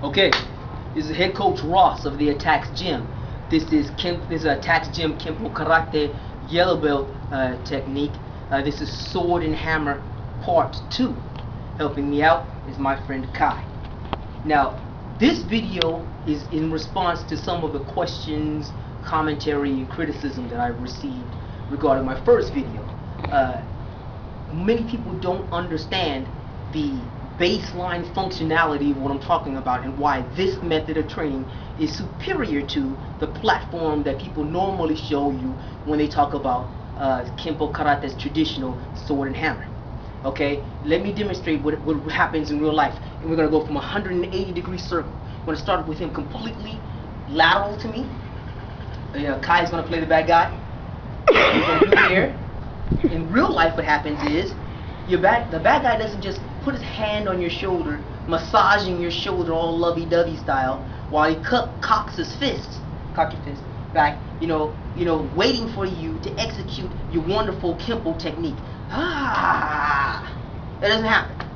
Okay, this is head coach Ross of the Atacx Gym. This is Atacx Gym Kenpo Karate yellow belt technique. This is sword and hammer part 2. Helping me out is my friend Kai. Now, this video is in response to some of the questions, commentary, and criticism that I received regarding my first video. Many people don't understand the baseline functionality of what I'm talking about and why this method of training is superior to the platform that people normally show you when they talk about Kenpo Karate's traditional sword and hammer. Okay, let me demonstrate what happens in real life, and we're going to go from a 180-degree circle. I'm going to start with him completely lateral to me. Kai's going to play the bad guy. He's going to do here. In real life, what happens is the bad guy doesn't just put his hand on your shoulder, massaging your shoulder all lovey-dovey style, while he cocks his fist, cock your fist back, waiting for you to execute your wonderful Kenpo technique. That doesn't happen.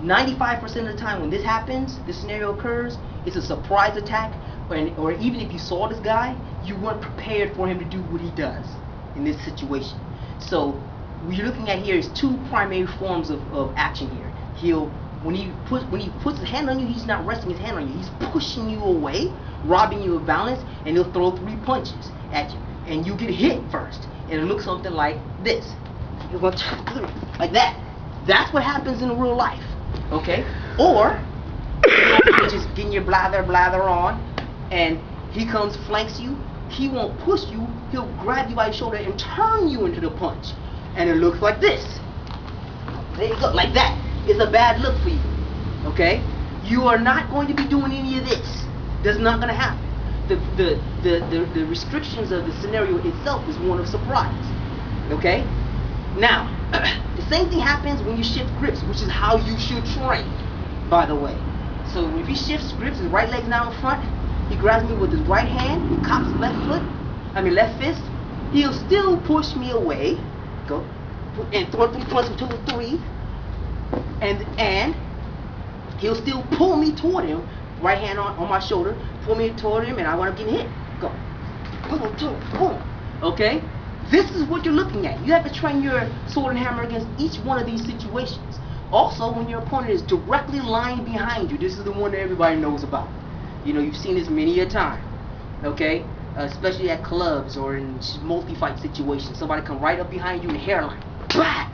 95% of the time when this happens, this scenario occurs, it's a surprise attack, or even if you saw this guy, you weren't prepared for him to do what he does in this situation. So what you're looking at here is two primary forms of action here. When he puts his hand on you, he's not resting his hand on you. He's pushing you away, robbing you of balance, and he'll throw 3 punches at you. And you get hit first. And it looks something like this. You're going to like that. That's what happens in real life. Okay? Or you're just getting your blather on, and he comes, flanks you. He won't push you. He'll grab you by your shoulder and turn you into the punch. And it looks like this. There you go, like that. It's a bad look for you. Okay? You are not going to be doing any of this. That's not going to happen. The restrictions of the scenario itself is one of surprise. Okay? Now, the same thing happens when you shift grips, which is how you should train, by the way. So if he shifts grips, his right leg's now in front, he grabs me with his right hand, he cocks his left fist, he'll still push me away, go, and throw 3 punches, 2 or 3, and he'll still pull me toward him, right hand on my shoulder, pull me toward him, and I want to get hit. Go. Boom, boom, boom. Okay? This is what you're looking at. You have to train your sword and hammer against each one of these situations. Also, when your opponent is directly lying behind you, this is the one that everybody knows about. You've seen this many a time. Okay? Especially at clubs or in multi-fight situations. Somebody come right up behind you in the hairline. Bah!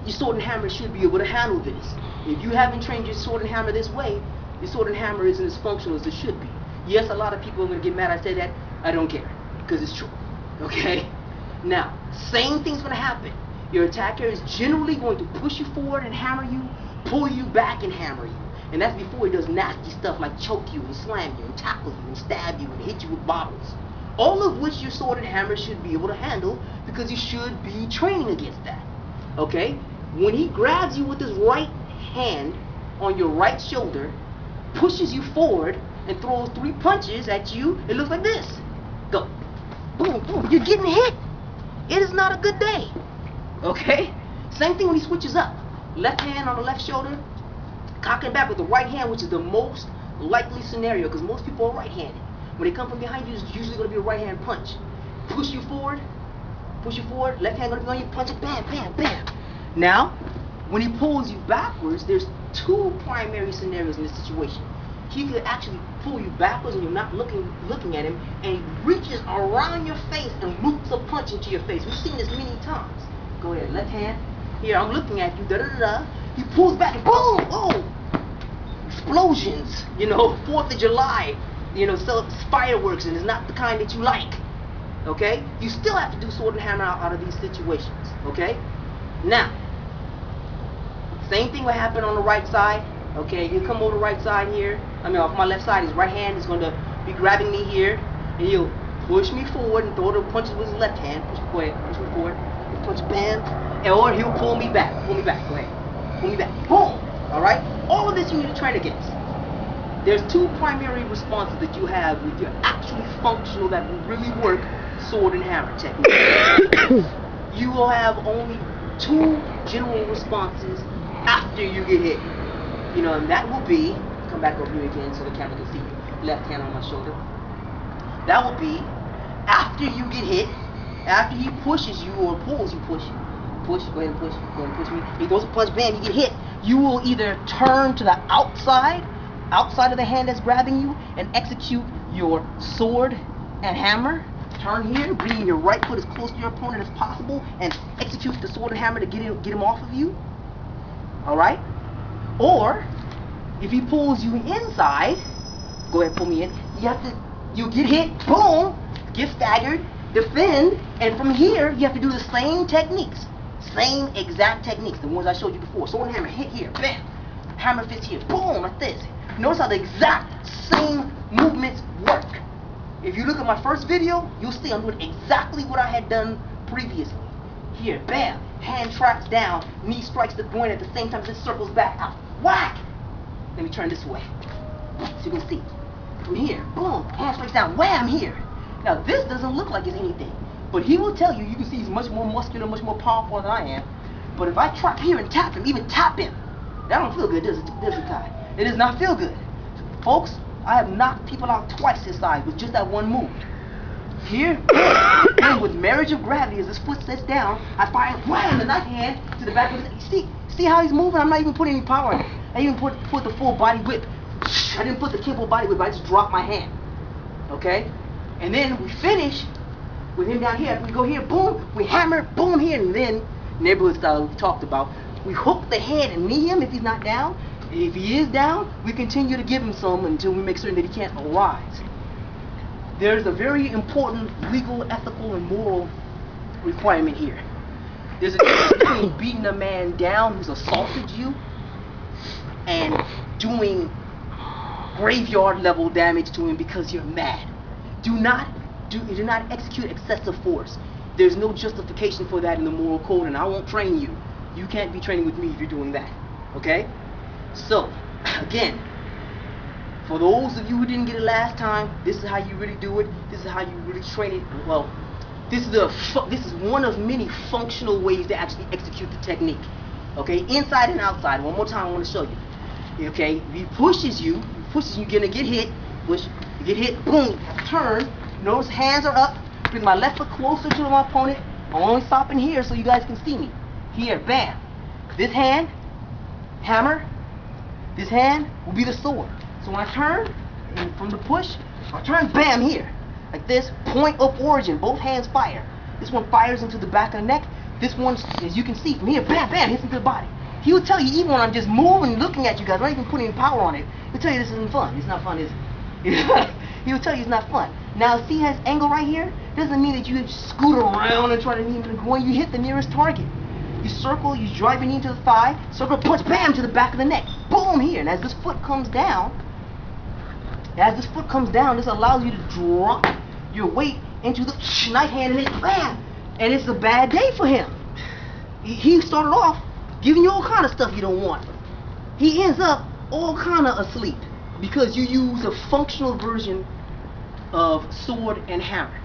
Your sword and hammer should be able to handle this. If you haven't trained your sword and hammer this way, your sword and hammer isn't as functional as it should be. Yes, a lot of people are going to get mad I say that. I don't care, because it's true. Okay? Now, same thing's going to happen. Your attacker is generally going to push you forward and hammer you, pull you back and hammer you. And that's before he does nasty stuff like choke you and slam you and tackle you and stab you and hit you with bottles. All of which your sword and hammer should be able to handle, because you should be training against that. Okay? When he grabs you with his right hand on your right shoulder, pushes you forward, and throws 3 punches at you, it looks like this. Go. Boom, boom. You're getting hit. It is not a good day. Okay? Same thing when he switches up. Left hand on the left shoulder, cocking back with the right hand, which is the most likely scenario, because most people are right-handed. When they come from behind you, it's usually going to be a right-hand punch. Push you forward, left hand going to be on you, punch it, bam, bam, bam. Now, when he pulls you backwards, there's 2 primary scenarios in this situation. He could actually pull you backwards and you're not looking at him, and he reaches around your face and loops a punch into your face. We've seen this many times. Go ahead, left hand. Here, I'm looking at you, da-da-da-da. He pulls back and boom! Oh! Explosions, 4th of July, so fireworks, and it's not the kind that you like. Okay? You still have to do sword and hammer out of these situations. Okay? Now, same thing will happen on the right side. Okay, you come over the right side here. Off my left side, his right hand is going to be grabbing me here, and he'll push me forward and throw the punches with his left hand. Push me forward, punch, bam, or he'll pull me back. Go ahead, pull me back, boom. All right, all of this you need to train against. There's 2 primary responses that you have with your actually functional, that will really work, sword and hammer technique. You will have only 2 general responses after you get hit. And that will be come back over here again so the camera can see you. Left hand on my shoulder. That will be after you get hit, after he pushes you or pulls you, push, go ahead and push me. He goes to punch, bam, you get hit. You will either turn to the outside of the hand that's grabbing you and execute your sword and hammer. Turn here, bring your right foot as close to your opponent as possible and execute the sword and hammer to get him off of you. Alright? Or, if he pulls you inside, go ahead and pull me in, you get hit, boom, get staggered, defend, and from here, you have to do the same techniques. Same exact techniques, the ones I showed you before. Sword and hammer, hit here, bam. Hammer fist here, boom, like this. Notice how the exact same movements work. If you look at my first video, you'll see I'm doing exactly what I had done previously. Here, bam, hand traps down, knee strikes the groin at the same time as it circles back out. Whack! Let me turn this way, so you can see. From here, boom, hand strikes down, wham, here. Now this doesn't look like it's anything, but he will tell you, you can see he's much more muscular, much more powerful than I am. But if I trap here and tap him, even tap him, that don't feel good, does it, Kai? It does not feel good. Folks, I have knocked people out twice this size with just that one move. Here, and with marriage of gravity, as his foot sets down, I fire wham the knife hand to the back of his. See how he's moving? I'm not even putting any power in it. I even put the full body whip. I didn't put the Kenpo body whip, I just dropped my hand. Okay? And then we finish with him down here. We go here, boom, we hammer, boom here, and then neighborhood style we talked about. We hook the head and knee him if he's not down. If he is down, we continue to give him some until we make certain that he can't arise. There's a very important legal, ethical, and moral requirement here. There's a difference between beating a man down who's assaulted you and doing graveyard level damage to him because you're mad. Do not execute excessive force. There's no justification for that in the moral code, and I won't train you. You can't be training with me if you're doing that. Okay? So, again, for those of you who didn't get it last time, this is how you really do it. This is how you really train it. Well, this is one of many functional ways to actually execute the technique. Okay, inside and outside. One more time, I want to show you. Okay, if he pushes you, you're gonna get hit. Push, you get hit. Boom. Turn. Notice hands are up. Bring my left foot closer to my opponent. I'm only stopping here so you guys can see me. Here, bam. This hand, hammer. This hand will be the sword. So when I turn, and from the push, I turn, bam, here. Like this, point of origin, both hands fire. This one fires into the back of the neck. This one, as you can see, from here, bam, bam, hits into the body. He will tell you, even when I'm just moving, looking at you guys, not even putting any power on it, he'll tell you this isn't fun. It's not fun, is it? He will tell you it's not fun. Now, see his angle right here? Doesn't mean that you scoot around and try to meet him in the groin. You hit the nearest target. You circle, you drive your knee into the thigh, circle, punch, bam, to the back of the neck. Boom, here. And as this foot comes down, this allows you to drop your weight into the knife hand and then bam. And it's a bad day for him. He started off giving you all kind of stuff you don't want. He ends up all kind of asleep because you use a functional version of sword and hammer.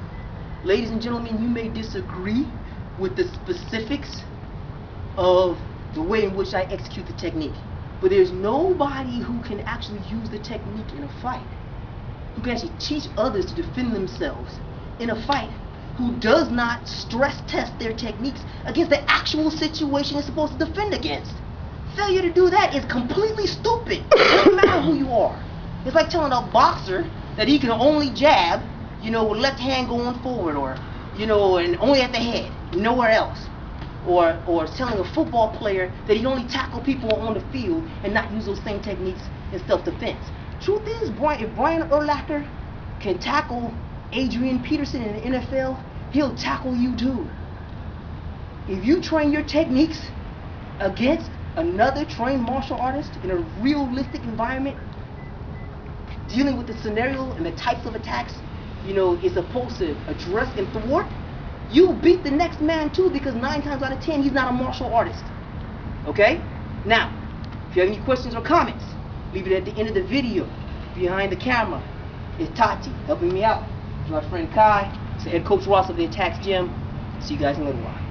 Ladies and gentlemen, you may disagree with the specifics of the way in which I execute the technique, but there's nobody who can actually use the technique in a fight, who can actually teach others to defend themselves in a fight, who does not stress test their techniques against the actual situation it's supposed to defend against. Failure to do that is completely stupid. It doesn't matter who you are. It's like telling a boxer that he can only jab, with left hand going forward, or, and only at the head, nowhere else. Or telling a football player that he can only tackle people on the field and not use those same techniques in self-defense. Truth is, if Brian Urlacher can tackle Adrian Peterson in the NFL, he'll tackle you too. If you train your techniques against another trained martial artist in a realistic environment, dealing with the scenario and the types of attacks, is supposed to address and thwart, you beat the next man too, because 9 times out of 10, he's not a martial artist. Okay? Now, if you have any questions or comments, leave it at the end of the video. Behind the camera is Tati, helping me out. My friend Kai, it's the head coach Ross of the Atacx gym. See you guys in a little while.